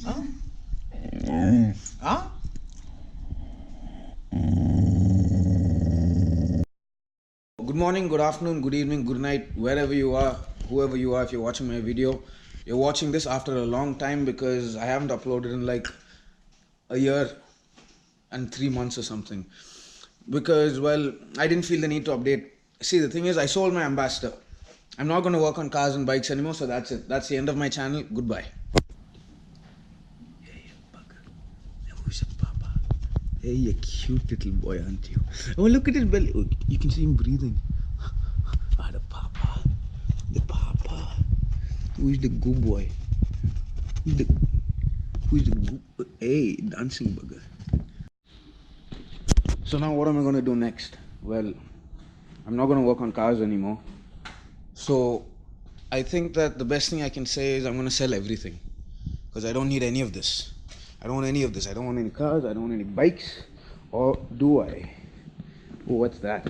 Huh? Huh? Good morning, good afternoon, good evening, good night, wherever you are, whoever you are. If you're watching my video, you're watching this after a long time because I haven't uploaded in like a year and 3 months or something. Because, well, I didn't feel the need to update. See, the thing is, I sold my Ambassador. I'm not going to work on cars and bikes anymore, so that's it. That's the end of my channel. Goodbye. Hey, bugger. Who's a papa? Hey, you cute little boy, aren't you? Oh, look at his belly. Oh, you can see him breathing. Ah, the papa. The papa. Who is the good boy? Who's the good? Hey, dancing bugger. So now what am I going to do next? Well, I'm not going to work on cars anymore. So I think that the best thing I can say is I'm going to sell everything. Because I don't need any of this. I don't want any of this. I don't want any cars. I don't want any bikes. Or do I? Oh, what's that?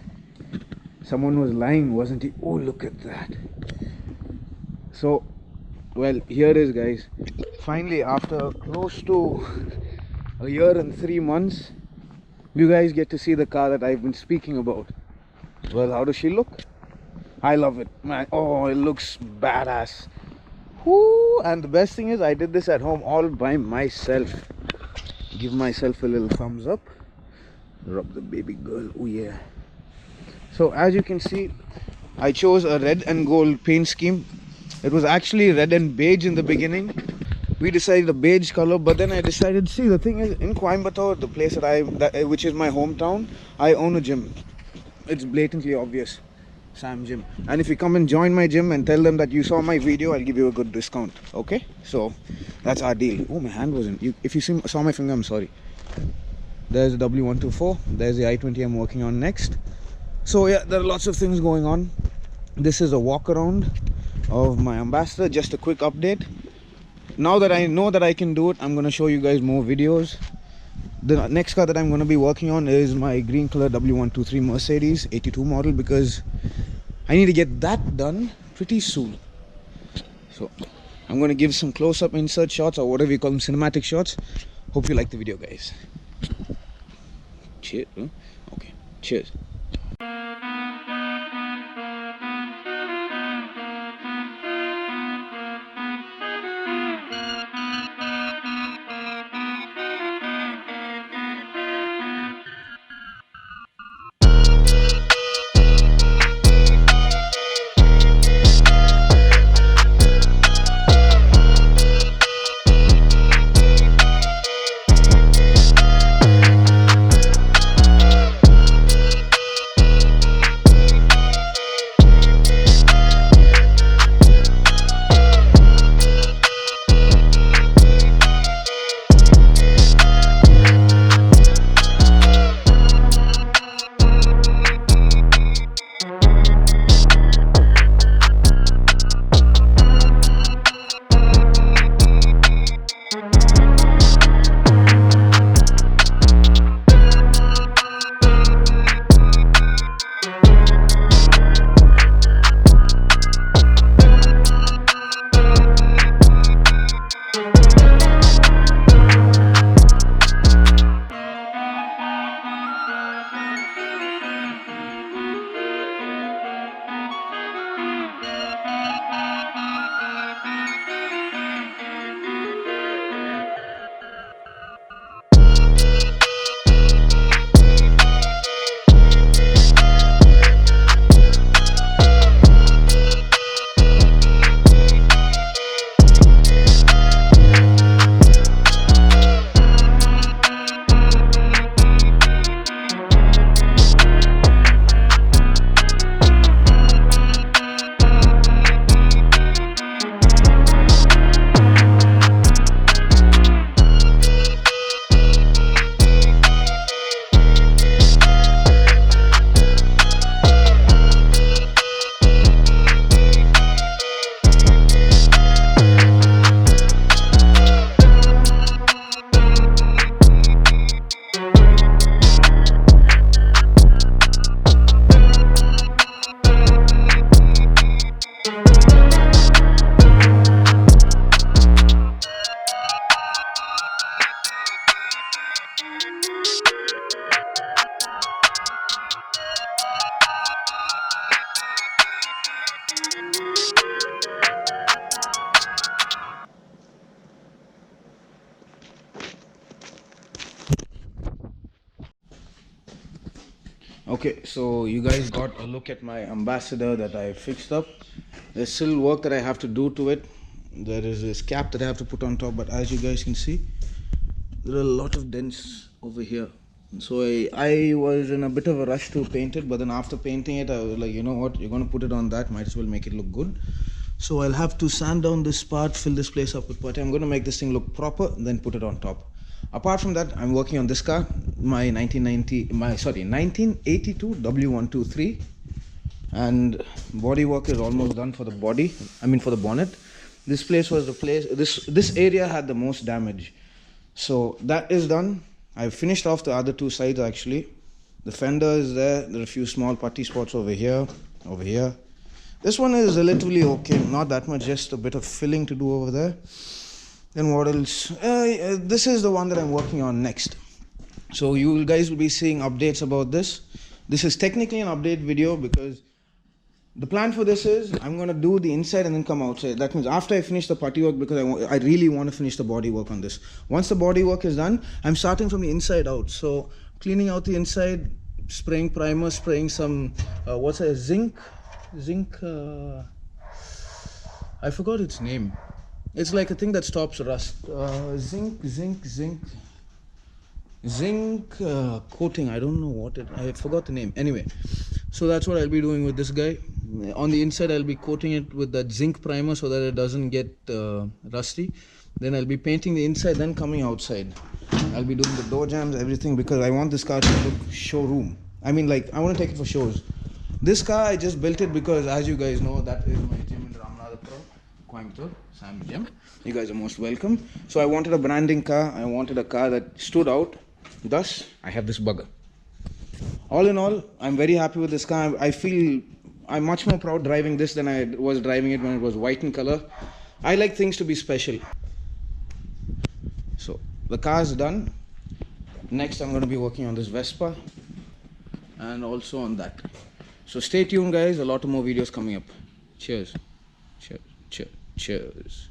Someone was lying, wasn't he? Oh, look at that. So, well, here it is, guys. Finally, after close to a year and 3 months, you guys get to see the car that I've been speaking about. Well, how does she look? I love it, man. Oh, it looks badass. Whoo! And the best thing is I did this at home all by myself. Give myself a little thumbs up. Rub the baby girl. Oh yeah. So as you can see, I chose a red and gold paint scheme. It was actually red and beige in the beginning. We decided a beige color, but then I decided, see, the thing is, in Coimbatore, the place which is my hometown, I own a gym. It's blatantly obvious. Sam Gym. And if you come and join my gym and tell them that you saw my video, I'll give you a good discount. Okay? So that's our deal. Oh, my hand wasn't. If you saw my finger, I'm sorry. There's the W124. There's the I20 I'm working on next. So yeah, there are lots of things going on. This is a walk around of my Ambassador. Just a quick update. Now that I know that I can do it, I'm going to show you guys more videos. The next car that I'm going to be working on is my green color W123 Mercedes 82 model, because I need to get that done pretty soon. So I'm going to give some close-up insert shots, or whatever you call them, cinematic shots. Hope you like the video, guys. Cheers. Okay, cheers. Okay, so you guys got a look at my ambassador that I fixed up. There's still work that I have to do to it. There is this cap that I have to put on top, but as you guys can see, there are a lot of dents over here. So I was in a bit of a rush to paint it, but then after painting it, I was like, you know what, you're going to put it on that, might as well make it look good. So I'll have to sand down this part, fill this place up with putty. I'm going to make this thing look proper, then put it on top. Apart from that, I'm working on this car, my 1982 W123, and body work is almost done for the body. For the bonnet. This place was the place. This area had the most damage, so that is done. I've finished off the other two sides actually. The fender is there. There are a few small putty spots over here, over here. This one is relatively okay, not that much, just a bit of filling to do over there. Then what else? This is the one that I'm working on next. So you guys will be seeing updates about this. This is technically an update video because the plan for this is I'm going to do the inside and then come outside. That means after I finish the putty work, because I really want to finish the body work on this. Once the body work is done, I'm starting from the inside out. So cleaning out the inside, spraying primer, spraying some, zinc, I forgot its name. It's like a thing that stops rust. Zinc coating. I don't know what I forgot the name. Anyway, so that's what I'll be doing with this guy. On the inside, I'll be coating it with that zinc primer so that it doesn't get rusty. Then I'll be painting the inside, then coming outside. I'll be doing the door jambs, everything, because I want this car to look showroom. I want to take it for shows. This car, I just built it because, as you guys know, that is my gym in Ramanathapuram, Coimbatore, Sam Gym. You guys are most welcome. So I wanted a branding car. I wanted a car that stood out. Thus, I have this bugger. All in all, I'm very happy with this car. I feel I'm much more proud driving this than I was driving it when it was white in color. I like things to be special. So the car is done. Next, I'm going to be working on this Vespa and also on that. So stay tuned, guys. A lot more videos coming up. Cheers. Cheers. Cheers. Cheers.